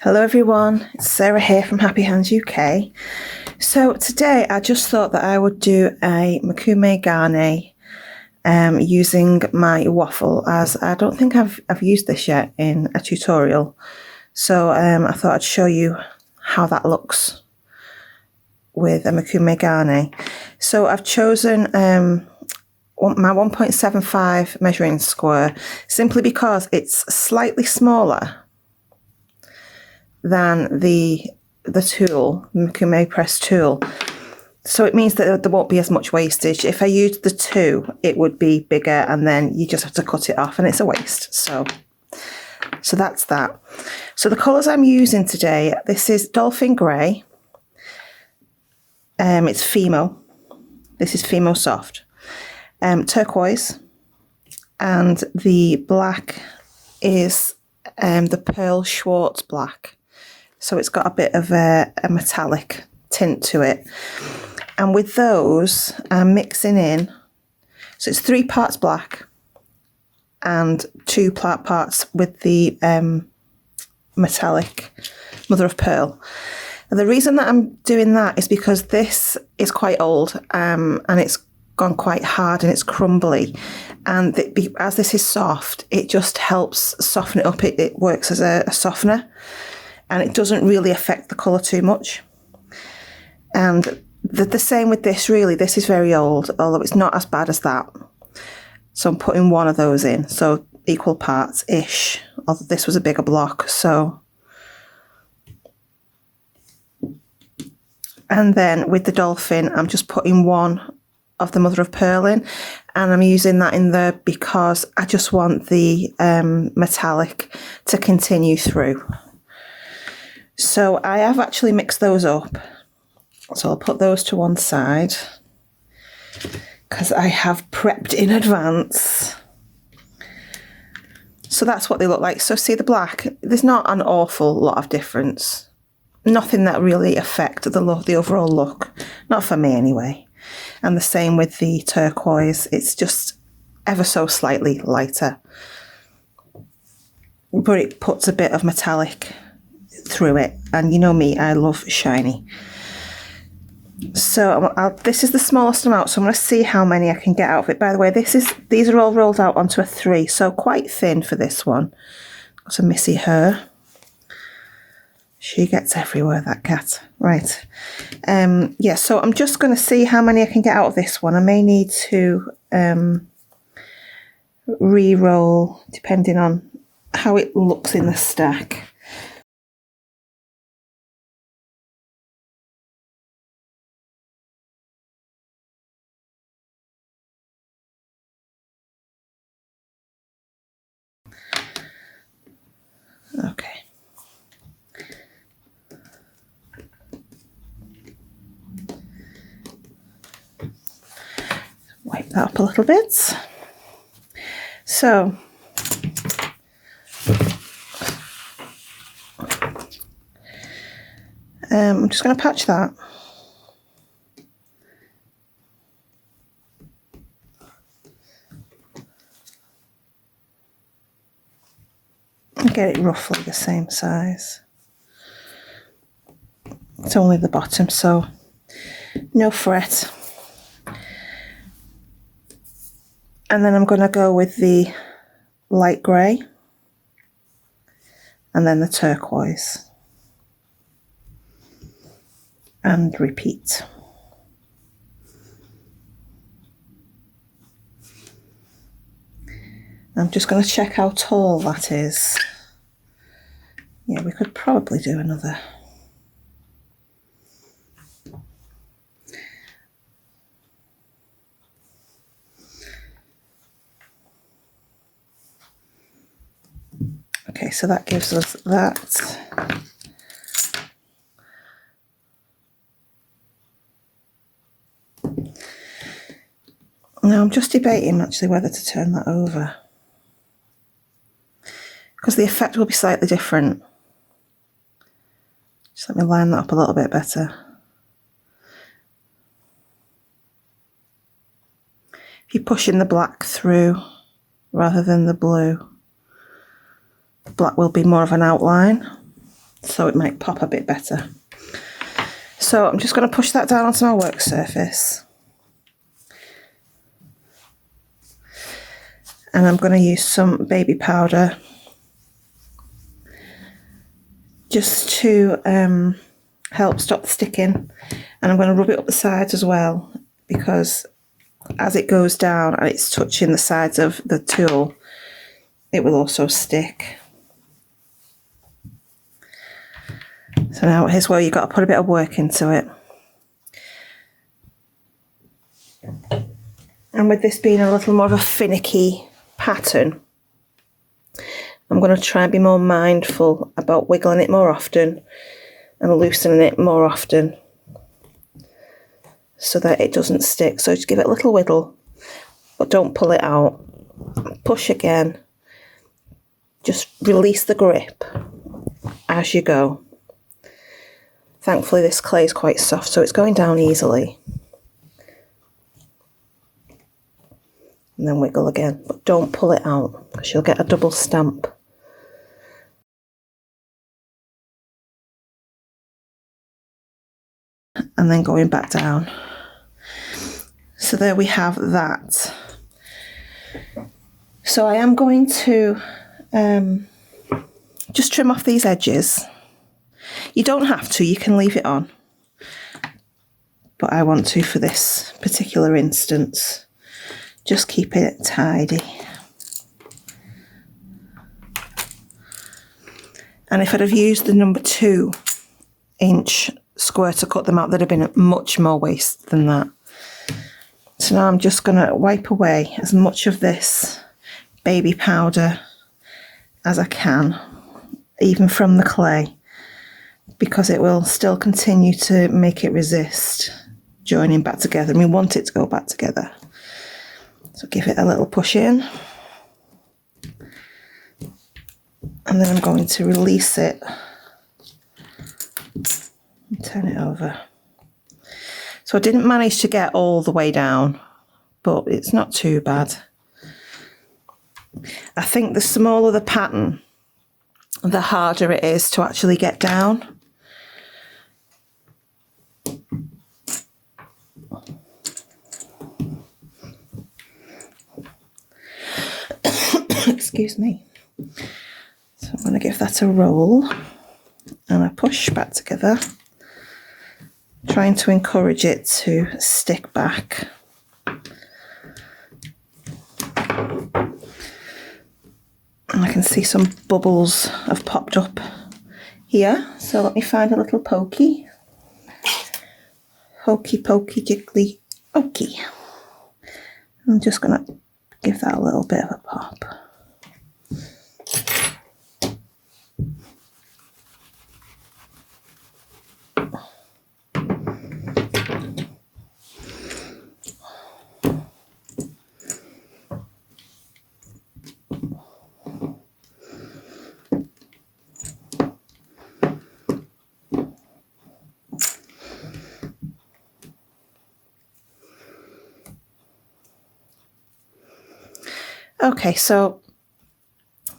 Hello everyone, it's Sarah here from HappyHands-uk. So today I just thought that I would do a Mokume Gane using my waffle, as I don't think I've used this yet in a tutorial. So I thought I'd show you how that looks with a Mokume Gane. So I've chosen my 1.75 measuring square simply because it's slightly smaller than the tool, the Mokume press tool. So it means that there won't be as much wastage. If I used the 2, it would be bigger and then you just have to cut it off and it's a waste. So that's that. So the colours I'm using today, this is Dolphin Grey. It's Fimo. This is Fimo Soft. Turquoise. And the black is the Pearl Schwartz black. So it's got a bit of a metallic tint to it. And with those, I'm mixing in, so it's 3 parts black and 2 parts with the metallic mother of pearl. And the reason that I'm doing that is because this is quite old and it's gone quite hard and it's crumbly. And as this is soft, it just helps soften it up. It works as a softener. And it doesn't really affect the colour too much. And the same with this, really. This is very old, although it's not as bad as that. So I'm putting 1 of those in, so equal parts-ish. Although this was a bigger block, so. And then with the dolphin, I'm just putting 1 of the mother of pearl in. And I'm using that in there because I just want the metallic to continue through. So I have actually mixed those up. So I'll put those to one side because I have prepped in advance. So that's what they look like. So see the black, there's not an awful lot of difference. Nothing that really affects the overall look. Not for me anyway. And the same with the turquoise. It's just ever so slightly lighter. But it puts a bit of metallic through it, and you know me, I love shiny. So this is the smallest amount, so I'm going to see how many I can get out of it. By the way, these are all rolled out onto a 3, so quite thin for this one. Got some Missy her. She gets everywhere, that cat. Right. Yeah, so I'm just going to see how many I can get out of this one. I may need to re-roll depending on how it looks in the stack. Okay. Wipe that up a little bit. So I'm just going to patch that. And get it roughly the same size. It's only the bottom, so no fret. And then I'm going to go with the light grey and then the turquoise. And repeat. I'm just going to check how tall that is. Yeah, we could probably do another. Okay, so that gives us that. Now I'm just debating actually whether to turn that over, because the effect will be slightly different. Just let me line that up a little bit better. If you're pushing the black through rather than the blue, the black will be more of an outline. so it might pop a bit better. So I'm just going to push that down onto my work surface. And I'm going to use some baby powder just to help stop the sticking. And I'm going to rub it up the sides as well, because as it goes down and it's touching the sides of the tool, it will also stick. So now here's where you've got to put a bit of work into it. And with this being a little more of a finicky pattern, I'm going to try and be more mindful about wiggling it more often and loosening it more often so that it doesn't stick. So just give it a little wiggle, but don't pull it out. Push again. Just release the grip as you go. Thankfully this clay is quite soft, so it's going down easily. And then wiggle again, but don't pull it out because you'll get a double stamp. And then going back down. So there we have that. So I am going to just trim off these edges. You don't have to, you can leave it on. But I want to for this particular instance. Just keep it tidy. And if I'd have used the number 2-inch square to cut them out, there'd have been much more waste than that. So now I'm just going to wipe away as much of this baby powder as I can, even from the clay, because it will still continue to make it resist joining back together, and we want it to go back together. So give it a little push in, and then I'm going to release it and turn it over. So I didn't manage to get all the way down, but it's not too bad. I think the smaller the pattern, the harder it is to actually get down. Excuse me. So I'm going to give that a roll and I push back together, trying to encourage it to stick back. And I can see some bubbles have popped up here, so let me find a little pokey. Hokey pokey jiggly okey. I'm just going to give that a little bit of a pop. Okay, so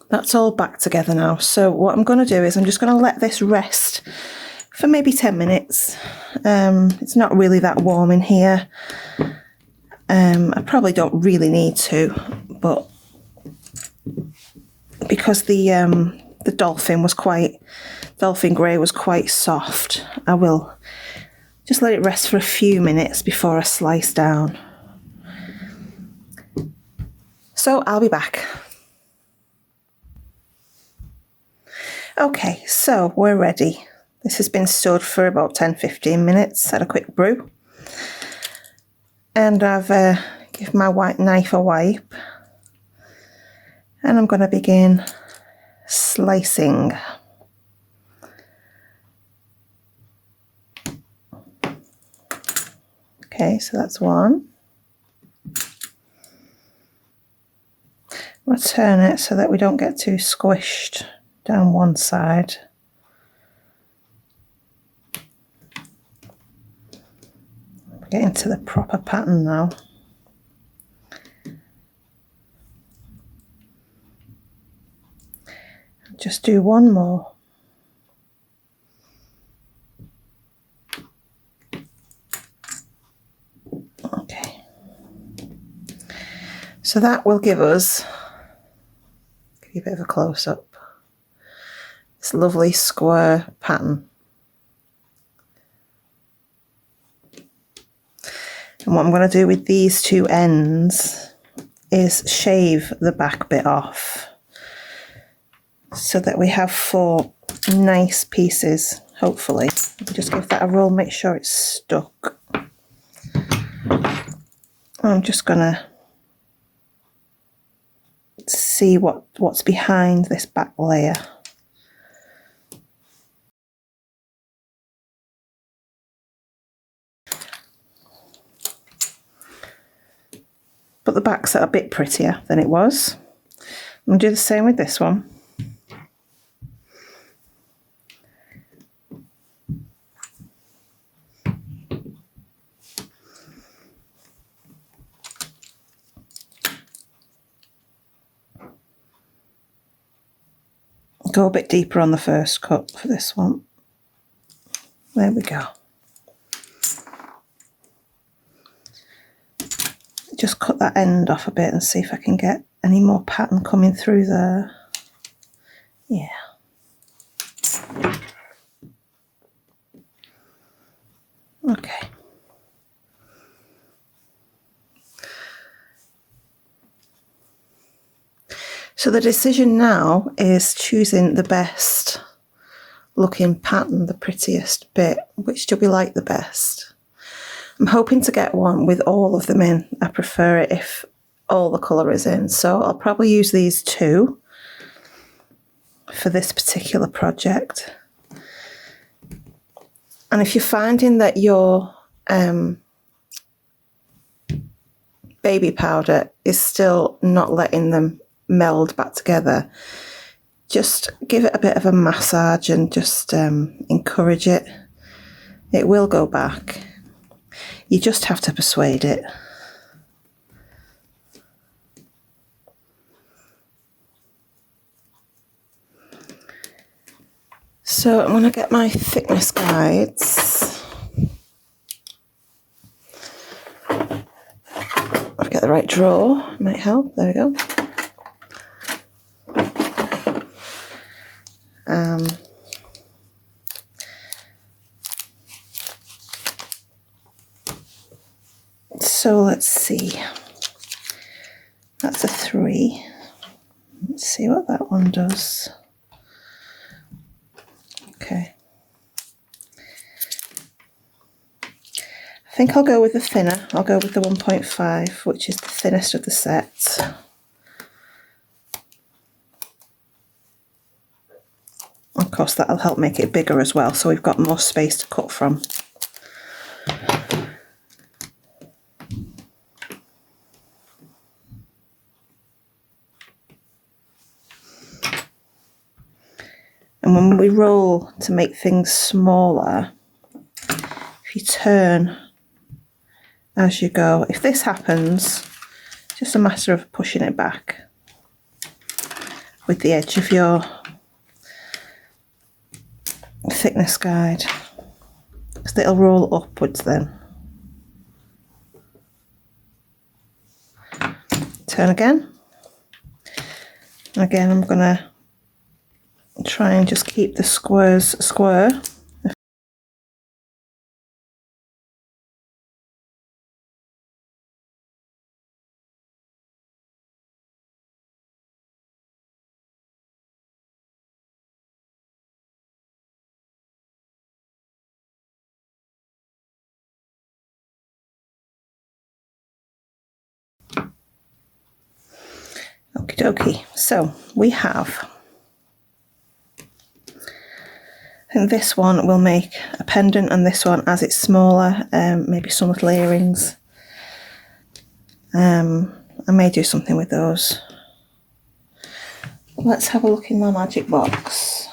that's all back together now. So what I'm going to do is I'm just going to let this rest for maybe 10 minutes. It's not really that warm in here. I probably don't really need to, but because the dolphin grey was quite soft, I will just let it rest for a few minutes before I slice down. So I'll be back. Okay, so we're ready. This has been stood for about 10-15 minutes at a quick brew. And I've given my white knife a wipe. And I'm going to begin slicing. Okay, so that's one. We'll turn it so that we don't get too squished down one side. We're getting to the proper pattern now. Just do one more. So that will give us, give you a bit of a close-up, this lovely square pattern. And what I'm going to do with these two ends is shave the back bit off so that we have 4 nice pieces, hopefully. Just give that a roll, make sure it's stuck. I'm just going to see what's behind this back layer. But the back's a bit prettier than it was. I'm going to do the same with this one. Go a bit deeper on the first cut for this one. There we go. Just cut that end off a bit and see if I can get any more pattern coming through there. Yeah. Okay. So the decision now is choosing the best looking pattern, the prettiest bit. Which do we like the best? I'm hoping to get one with all of them in. I prefer it if all the colour is in. So I'll probably use these 2 for this particular project. And if you're finding that your baby powder is still not letting them meld back together, just give it a bit of a massage and just encourage it. It will go back. You just have to persuade it. So I'm going to get my thickness guides. I've got the right drawer, might help. There we go. So let's see. That's a 3. Let's see what that one does. Okay. I think I'll go with the thinner. I'll go with the 1.5, which is the thinnest of the set. Of course, that'll help make it bigger as well, so we've got more space to cut from. And when we roll to make things smaller, if you turn as you go, if this happens, it's just a matter of pushing it back with the edge of your thickness guide, because it'll roll upwards then. Turn again. And again, I'm going to try and just keep the squares square. Okie dokie. So we have, I think this one will make a pendant, and this one, as it's smaller, maybe some little earrings. I may do something with those. Let's have a look in my magic box.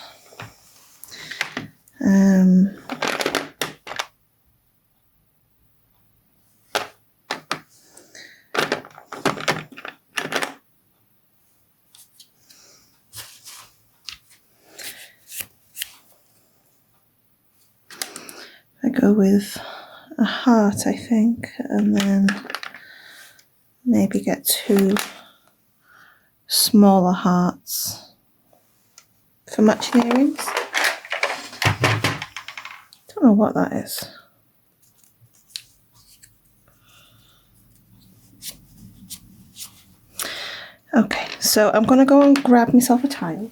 I go with a heart, I think, and then maybe get 2 smaller hearts for matching earrings. Don't know what that is. Okay, so I'm going to go and grab myself a tile,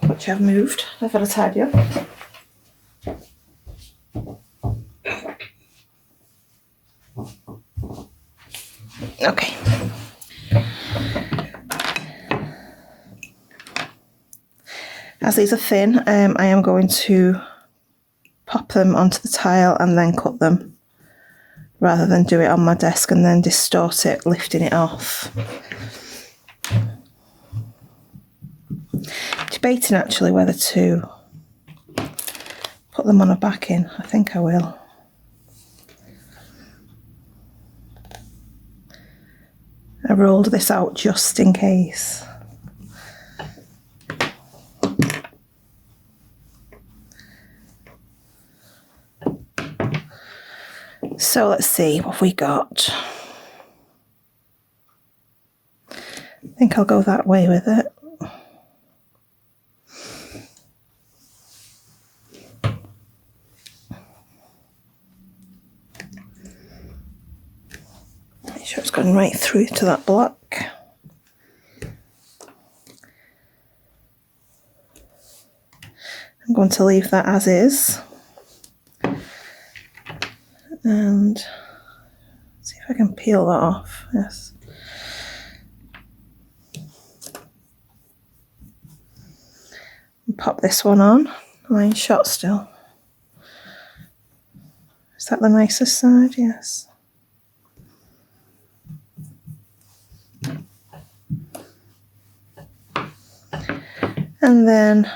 which I've moved. I've got to tidy up. Okay. As these are thin, I am going to pop them onto the tile and then cut them, rather than do it on my desk and then distort it, lifting it off. Debating actually whether to put them on a backing. I think I will. I rolled this out just in case. So let's see what we got. I think I'll go that way with it. Make sure it's going right through to that block. I'm going to leave that as is. And see if I can peel that off. Yes. And pop this one on. Am I in shot still? Is that the nicest side? Yes. And then,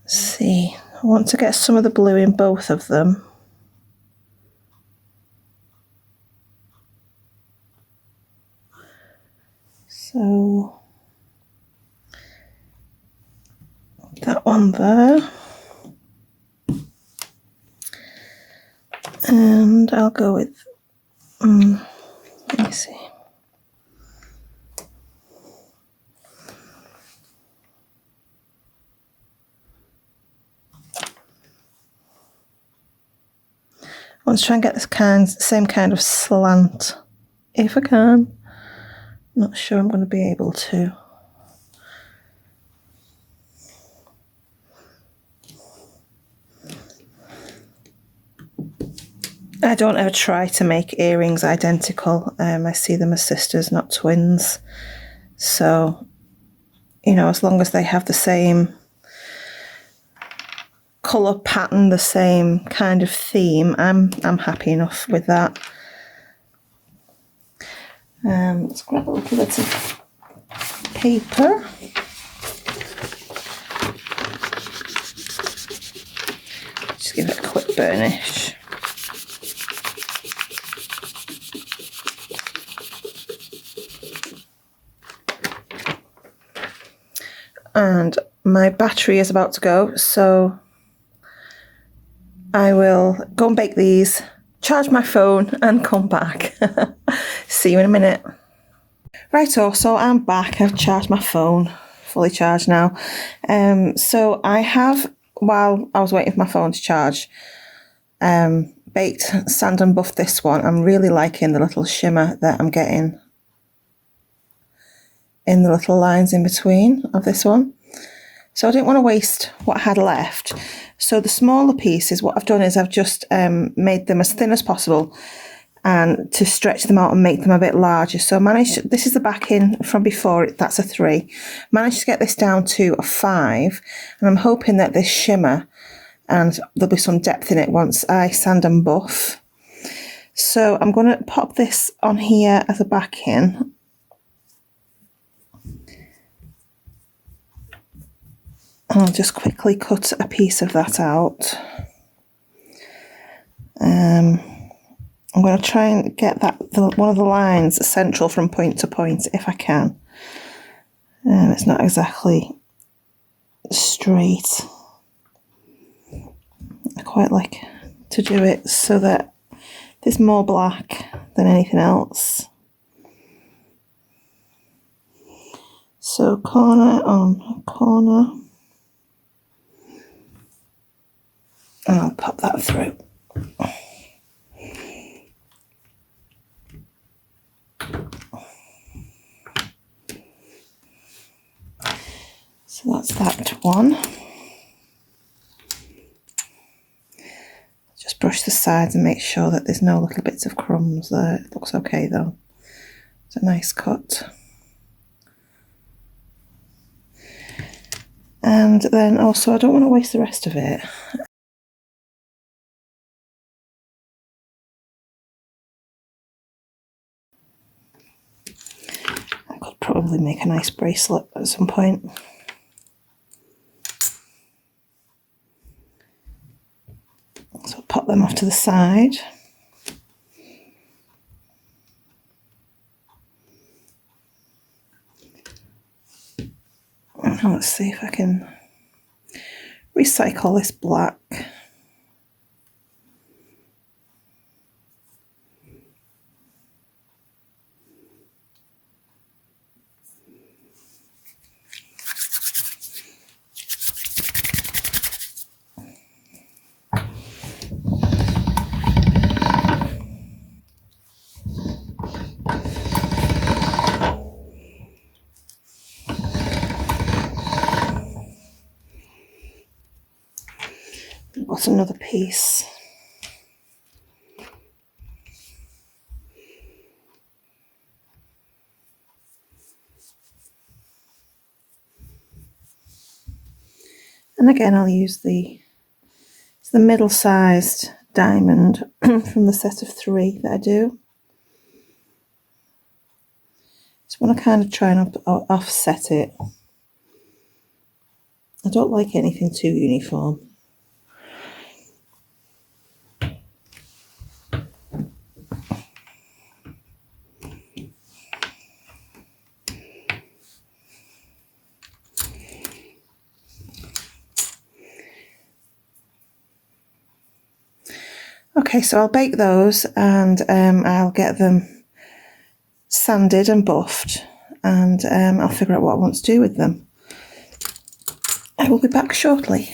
let's see. I want to get some of the blue in both of them. So that one there. And I'll go with, let me see. I want to try and get this same kind of slant, if I can. Not sure I'm going to be able to. I don't ever try to make earrings identical. I see them as sisters, not twins. So, you know, as long as they have the same colour pattern, the same kind of theme, I'm happy enough with that. Let's grab a little bit of paper. Just give it a quick burnish. And my battery is about to go, so I will go and bake these, charge my phone and come back. See you in a minute. Righto, so I'm back. I've charged my phone, fully charged now. So I have, while I was waiting for my phone to charge, baked, sand and buffed this one. I'm really liking the little shimmer that I'm getting in the little lines in between of this one. So I didn't want to waste what I had left. So the smaller pieces, what I've done is I've just made them as thin as possible and to stretch them out and make them a bit larger. So I managed, this is the backing from before, that's a 3. Managed to get this down to a 5, and I'm hoping that this shimmer and there'll be some depth in it once I sand and buff. So I'm going to pop this on here as a backing. And I'll just quickly cut a piece of that out. I'm going to try and get that one of the lines central from point to point if I can. It's not exactly straight. I quite like to do it so that there's more black than anything else. So corner on corner, and I'll pop that through. So that's that one. Just brush the sides and make sure that there's no little bits of crumbs there. It looks okay though. It's a nice cut. And then also, I don't want to waste the rest of it. I could probably make a nice bracelet at some point. So I'll pop them off to the side. Now let's see if I can recycle this black. Got another piece. And again, I'll use the middle-sized diamond from the set of 3 that I do. Just want to kind of try and offset it. I don't like anything too uniform. Okay, so I'll bake those and I'll get them sanded and buffed, and I'll figure out what I want to do with them. I will be back shortly.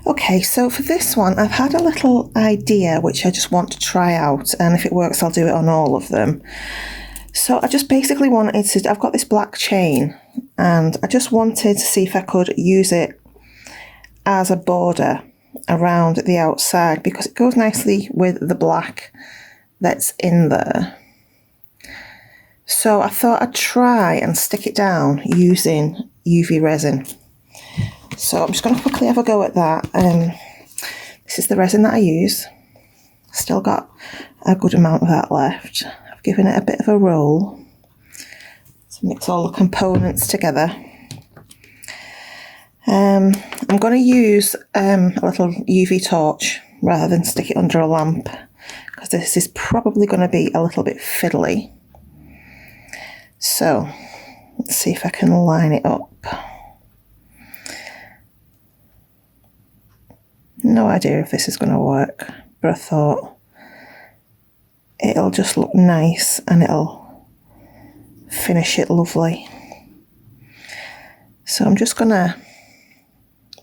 Okay, so for this one, I've had a little idea which I just want to try out, and if it works, I'll do it on all of them. So I just basically wanted to, I've got this black chain, and I just wanted to see if I could use it as a border around the outside, because it goes nicely with the black that's in there. So I thought I'd try and stick it down using UV resin. So I'm just going to quickly have a go at that. This is the resin that I use. Still got a good amount of that left. I've given it a bit of a roll to mix all the components together. I'm going to use a little UV torch rather than stick it under a lamp, because this is probably going to be a little bit fiddly. So let's see if I can line it up. No idea if this is going to work, but I thought it'll just look nice and it'll finish it lovely. So I'm just going to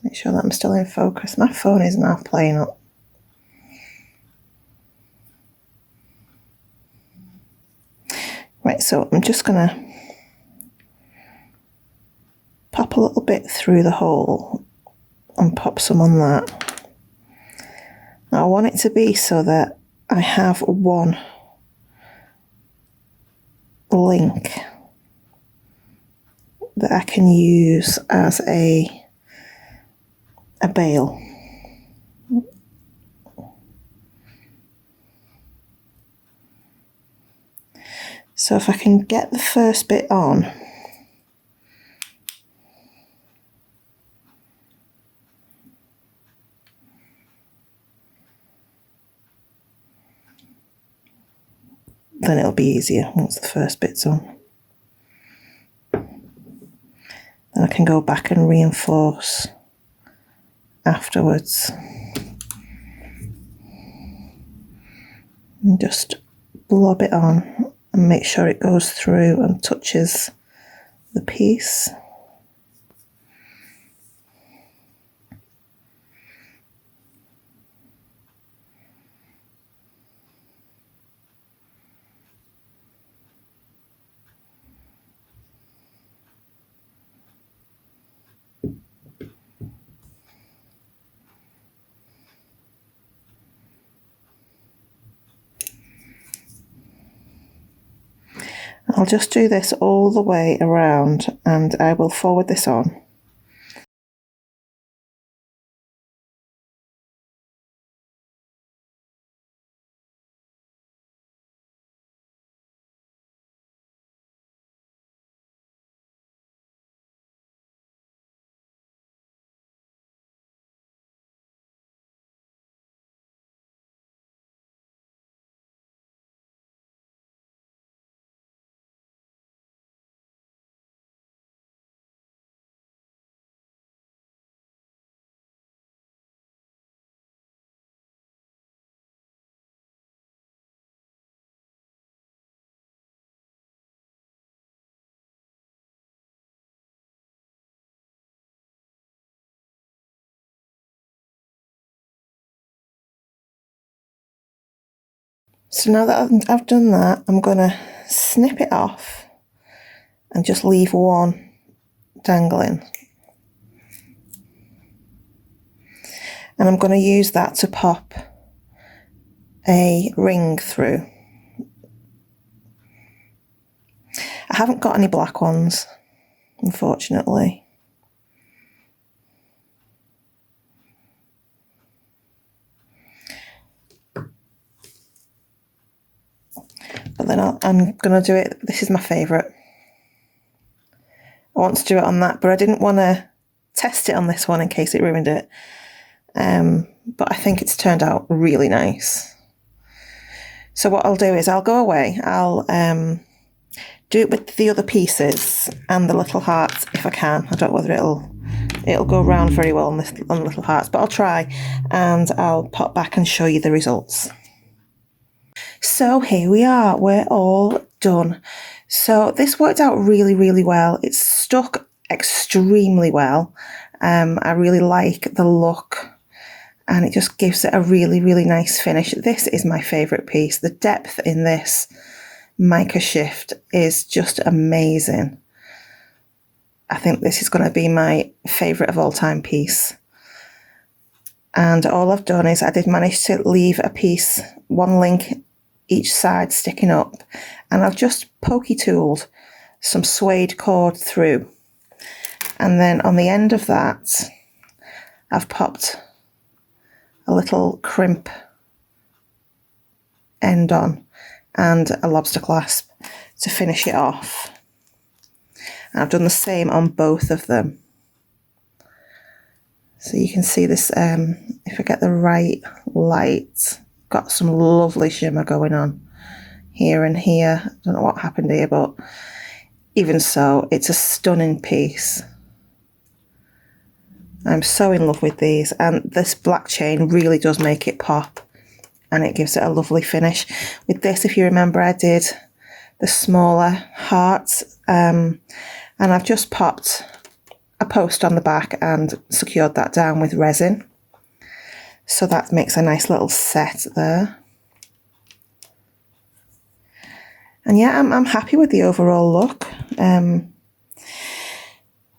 make sure that I'm still in focus. My phone is now playing up. Right, so I'm just going to pop a little bit through the hole and pop some on that. Now I want it to be so that I have one link that I can use as a bail. So if I can get the first bit on, then it'll be easier once the first bit's on. Then I can go back and reinforce afterwards. And just blob it on and make sure it goes through and touches the piece. I'll just do this all the way around and I will forward this on. So now that I've done that, I'm going to snip it off and just leave one dangling. And I'm going to use that to pop a ring through. I haven't got any black ones, unfortunately. But then I'm going to do it, this is my favourite. I want to do it on that, but I didn't want to test it on this one in case it ruined it. But I think it's turned out really nice. So what I'll do is I'll go away, I'll do it with the other pieces and the little hearts if I can. I don't know whether it'll go round very well on the little hearts, but I'll try and I'll pop back and show you the results. So here we are, we're all done. So this worked out really, really well. It's stuck extremely well. I really like the look and it just gives it a really, really nice finish. This is my favourite piece. The depth in this mica shift is just amazing. I think this is going to be my favourite of all time piece. And all I've done is I did manage to leave a piece, one link each side sticking up, and I've just pokey tooled some suede cord through, and then on the end of that I've popped a little crimp end on and a lobster clasp to finish it off. And I've done the same on both of them, so you can see this, if I get the right light, got some lovely shimmer going on here and here. I don't know what happened here, but even so, it's a stunning piece. I'm so in love with these, and this black chain really does make it pop and it gives it a lovely finish. With this, if you remember, I did the smaller hearts, and I've just popped a post on the back and secured that down with resin. So that makes a nice little set there. And yeah, I'm happy with the overall look.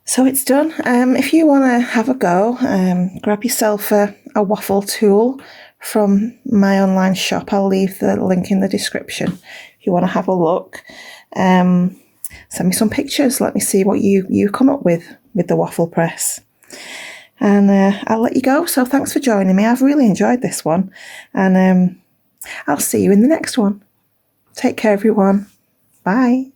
So it's done. If you want to have a go, grab yourself a waffle tool from my online shop. I'll leave the link in the description if you want to have a look. Send me some pictures. Let me see what you come up with the waffle press. And I'll let you go. So thanks for joining me. I've really enjoyed this one. And I'll see you in the next one. Take care, everyone. Bye.